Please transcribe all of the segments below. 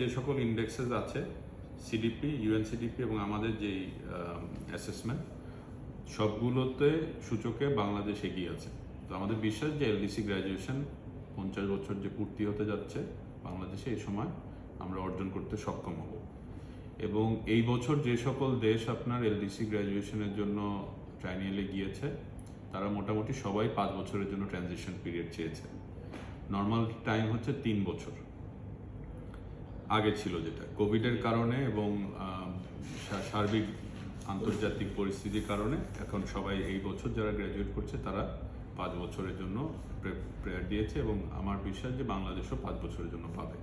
যে সকল ইন্ডেক্সেস আছে সিডিপি, ইউএনসিডিপি এবং আমাদের যেই অ্যাসেসমেন্ট সবগুলোতে সূচকে বাংলাদেশ এগিয়ে আছে। তো আমাদের বিশ্বাস যে এলডিসি গ্র্যাজুয়েশন 50 বছর যে পূর্তি হতে যাচ্ছে বাংলাদেশে, এই সময় আমরা অর্জন করতে সক্ষম হব। এবং এই বছর যে সকল দেশ আপনার এলডিসি গ্র্যাজুয়েশনের জন্য ট্রাইনিয়ালে গিয়েছে তারা মোটামুটি সবাই 5 বছরের জন্য ট্রানজিশন পিরিয়ড চেয়েছে। নর্মাল টাইম হচ্ছে 3 বছর আগে ছিল, যেটা কোভিডের কারণে এবং সার্বিক আন্তর্জাতিক পরিস্থিতির কারণে এখন সবাই এই বছর যারা গ্র্যাজুয়েট করছে তারা 5 বছরের জন্য প্রেয়ার দিয়েছে এবং আমার বিশ্বাস যে বাংলাদেশও 5 বছরের জন্য পাবে।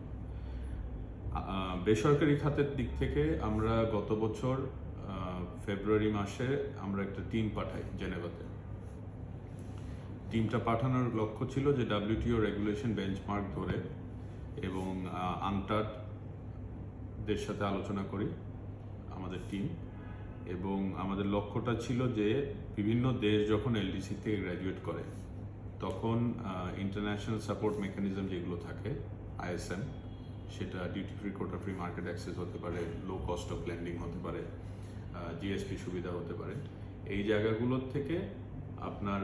বেসরকারি খাতের দিক থেকে আমরা গত বছর ফেব্রুয়ারি মাসে আমরা একটা টিম পাঠাই জেনেভাতে। টিমটা পাঠানোর লক্ষ্য ছিল যে ডাব্লিউটিও রেগুলেশন বেঞ্চমার্ক ধরে এবং আনটাডদের সাথে আলোচনা করি আমাদের টিম, এবং আমাদের লক্ষ্যটা ছিল যে বিভিন্ন দেশ যখন এলডিসি থেকে গ্র্যাজুয়েট করে তখন ইন্টারন্যাশনাল সাপোর্ট মেকানিজম যেগুলো থাকে আইএসএম, সেটা duty free, quota free market access হতে পারে, লো কস্ট অফ লেন্ডিং হতে পারে, জিএসপি সুবিধা হতে পারে, এই জায়গাগুলোর থেকে আপনার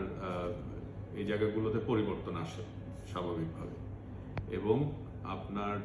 এই জায়গাগুলোতে পরিবর্তন আসে স্বাভাবিকভাবে এবং আপনার